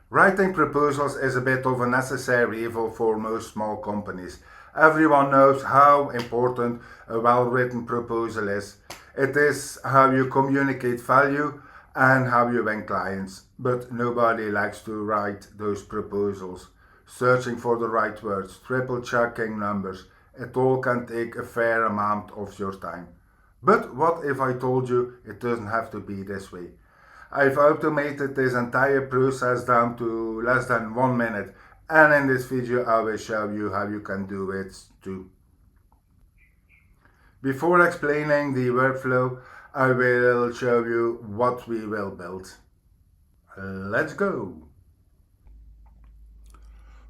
Writing proposals is a bit of a necessary evil for most small companies. Everyone knows how important a well-written proposal is. It is how you communicate value and how you win clients. But nobody likes to write those proposals. Searching for the right words, triple checking numbers, it all can take a fair amount of your time. But what if I told you it doesn't have to be this way? I've automated this entire process down to less than 1 minute, and in this video I will show you how you can do it too. Before explaining the workflow, I will show you what we will build. Let's go!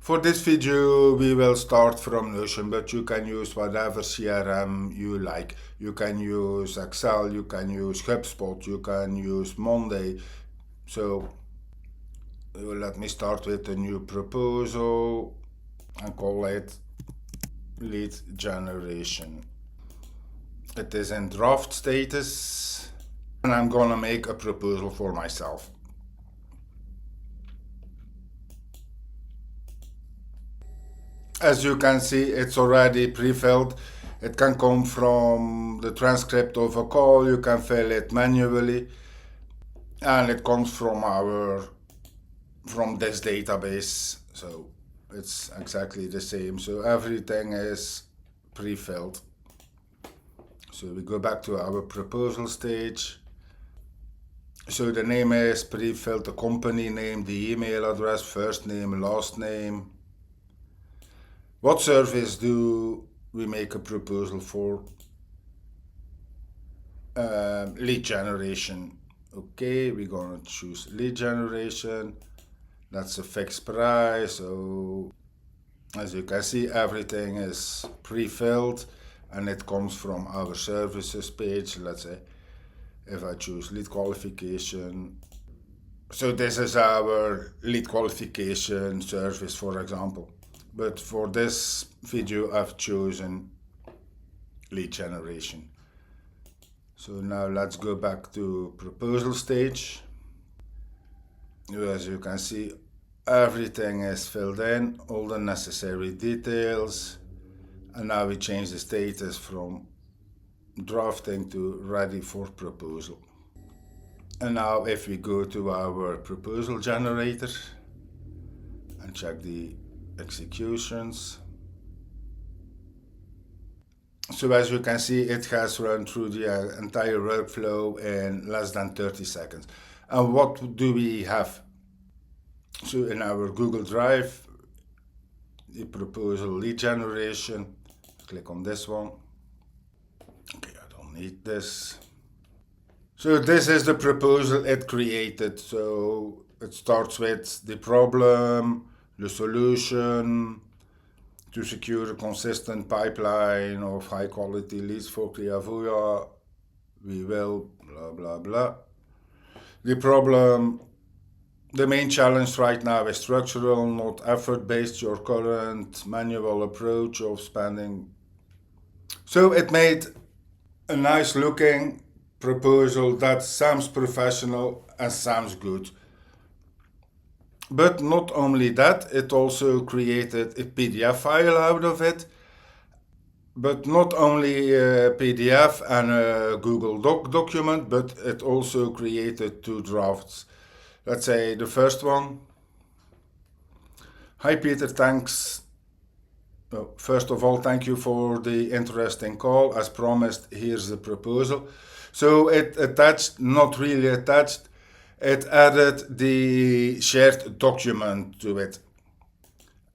For this video we will start from Notion, but you can use whatever CRM you like. You can use Excel, you can use HubSpot, you can use Monday. So let me start with a new proposal and call it lead generation. It is in draft status and I'm gonna make a proposal for myself. As you can see, it's already pre-filled. It can come from the transcript of a call, you can fill it manually, and it comes from this database, so it's exactly the same. So everything is pre-filled. So we go back to our proposal stage. So the name is pre-filled, the company name, the email address, first name, last name. What service do we make a proposal for? Lead generation. Okay, we're gonna choose lead generation. That's a fixed price. So as you can see, everything is pre-filled and it comes from our services page. Let's say if I choose lead qualification. So this is our lead qualification service, for example. But for this video, I've chosen lead generation. So now let's go back to proposal stage. As you can see, everything is filled in, all the necessary details. And now we change the status from drafting to ready for proposal. And now if we go to our proposal generator and check the executions. So as you can see, it has run through the entire workflow in less than 30 seconds. And what do we have? So in our Google Drive, the proposal lead generation, click on this one. Okay, I don't need this. So this is the proposal it created. So it starts with the problem, the solution, to secure a consistent pipeline of high quality leads for Cliavuya, we will blah blah blah. The problem, the main challenge right now is structural, not effort based, your current manual approach of spending. So it made a nice looking proposal that sounds professional and sounds good. But not only that, it also created a PDF file out of it. But not only a PDF and a Google Doc document, but it also created two drafts. Let's say the first one. Hi Peter, thanks. First of all, thank you for the interesting call. As promised, here's the proposal. So it attached, not really attached, it added the shared document to it.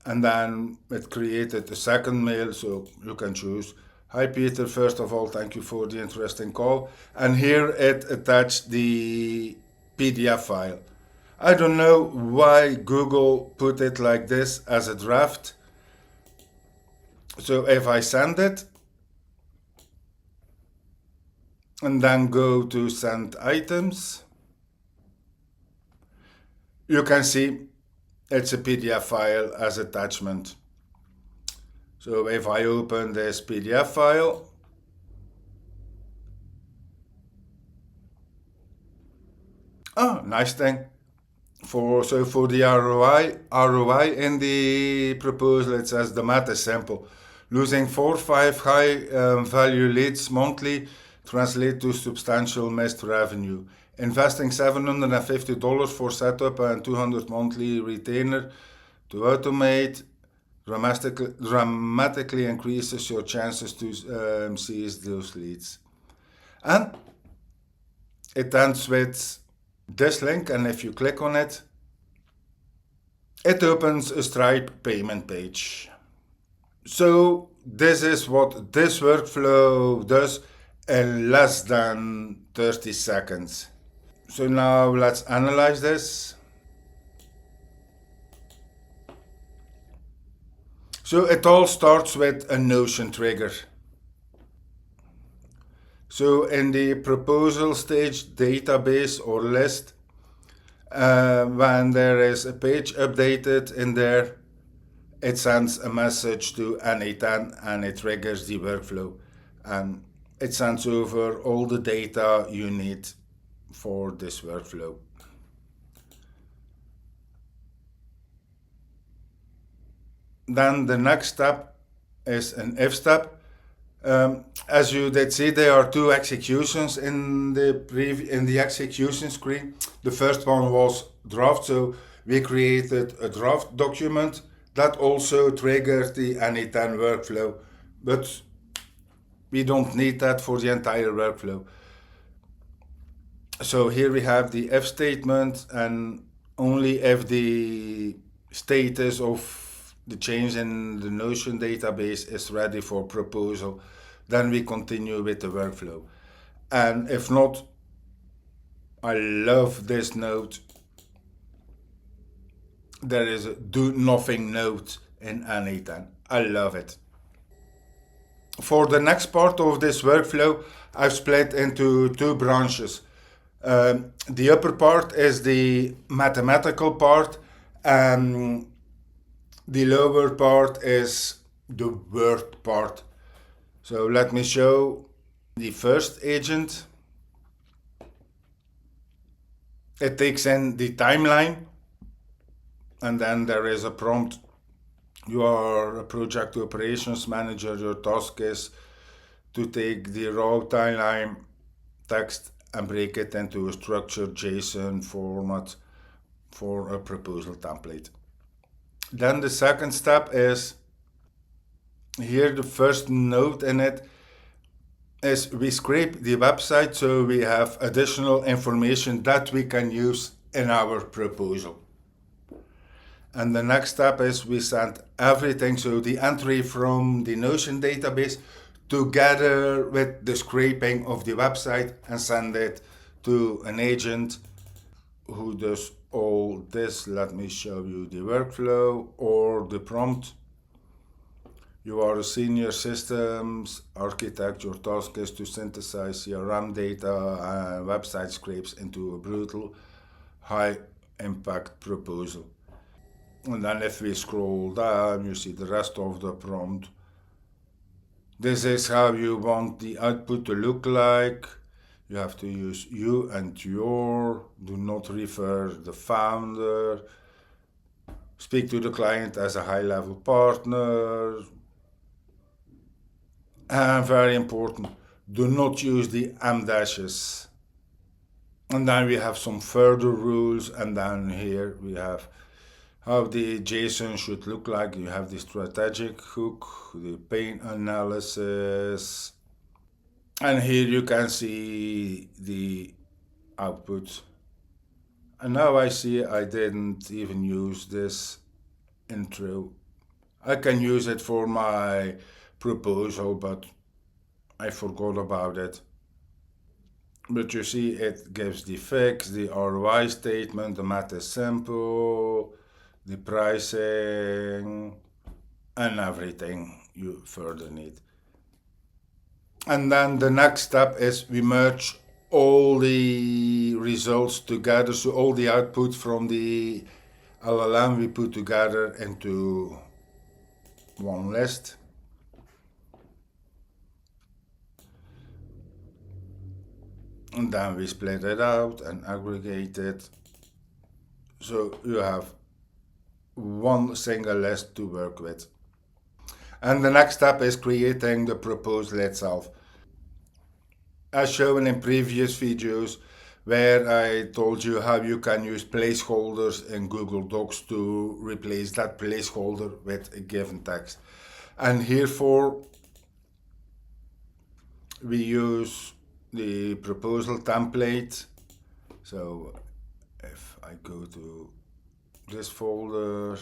And then it created a second mail, so you can choose. Hi Peter, first of all, thank you for the interesting call. And here it attached the PDF file. I don't know why Google put it like this as a draft. So if I send it, and then go to send items, you can see it's a PDF file as attachment. So if I open this PDF file, oh, nice thing. For the ROI in the proposal, it says the math is simple. Losing 4 or 5 high value leads monthly translate to substantial missed revenue. Investing $750 for setup and 200 monthly retainer to automate dramatically increases your chances to seize those leads. And it ends with this link, and if you click on it, it opens a Stripe payment page. So this is what this workflow does in less than 30 seconds. So now let's analyze this. So it all starts with a Notion trigger. So in the proposal stage database or list, when there is a page updated in there, it sends a message to N8N and it triggers the workflow. And it sends over all the data you need for this workflow. Then the next step is an if step. As you did see, there are 2 executions in the execution screen. The first one was draft, so we created a draft document that also triggered the N8N workflow, but we don't need that for the entire workflow. So here we have the if statement, and only if the status of the change in the Notion database is ready for proposal, then we continue with the workflow. And if not, I love this note. There is a do nothing note in N8N. I love it. For the next part of this workflow, I've split into 2 branches. The upper part is the mathematical part, and the lower part is the word part. So let me show the first agent. It takes in the timeline, and then there is a prompt. You are a project operations manager. Your task is to take the raw timeline text and break it into a structured JSON format for a proposal template. Then the second step is, here the first note in it is we scrape the website so we have additional information that we can use in our proposal. And the next step is we send everything, so the entry from the Notion database together with the scraping of the website, and send it to an agent who does all this. Let me show you the workflow or the prompt. You are a senior systems architect. Your task is to synthesize CRM data and website scrapes into a brutal, high impact proposal. And then if we scroll down, you see the rest of the prompt. This is how you want the output to look like. You have to use you and your. Do not refer the founder. Speak to the client as a high-level partner. And very important, do not use the M dashes. And then we have some further rules, and then here we have how the JSON should look like. You have the strategic hook, the pain analysis, and here you can see the output. And now I see I didn't even use this intro. I can use it for my proposal, but I forgot about it. But you see, it gives the fix, the ROI statement, the math is simple, the pricing, and everything you further need. And then the next step is we merge all the results together, so all the output from the LLM we put together into one list. And then we split it out and aggregate it So you have one single list to work with. And the next step is creating the proposal itself. As shown in previous videos, where I told you how you can use placeholders in Google Docs to replace that placeholder with a given text. And herefore, we use the proposal template. So if I go to this folder,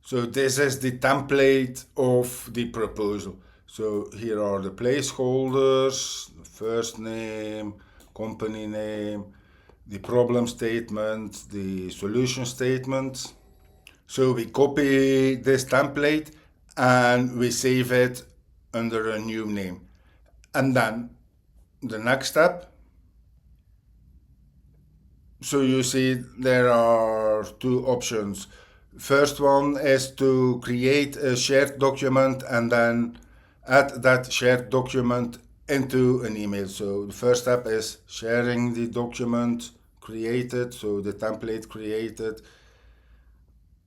so this is the template of the proposal. So here are the placeholders, the first name, company name, the problem statement, the solution statement. So we copy this template and we save it under a new name. And then the next step. So you see there are two options. First one is to create a shared document and then add that shared document into an email. So the first step is sharing the document created, so the template created.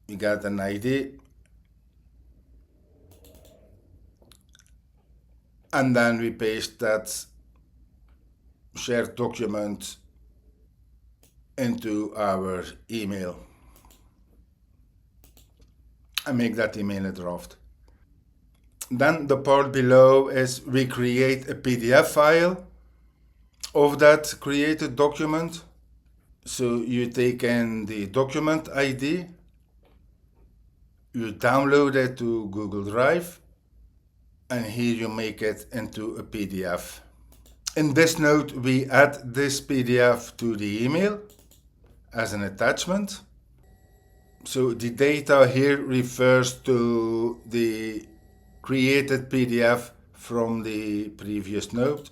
You get an ID. And then we paste that shared document into our email and make that email a draft. Then the part below is we create a PDF file of that created document. So you take in the document ID, you download it to Google Drive, and here you make it into a PDF. In this note, we add this PDF to the email as an attachment. So the data here refers to the created PDF from the previous note.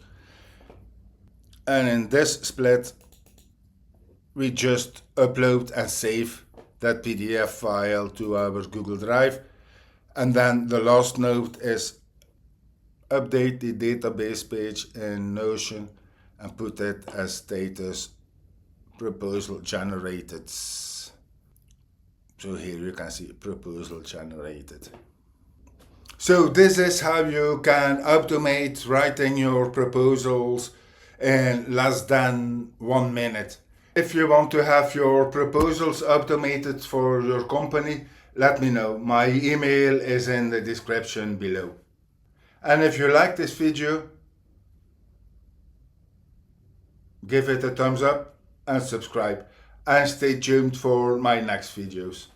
And in this split, we just upload and save that PDF file to our Google Drive. And then the last note is update the database page in Notion and put it as status proposal generated. So here you can see proposal generated. So this is how you can automate writing your proposals in less than 1 minute. If you want to have your proposals automated for your company, let me know. My email is in the description below. And if you like this video, give it a thumbs up and subscribe. And stay tuned for my next videos.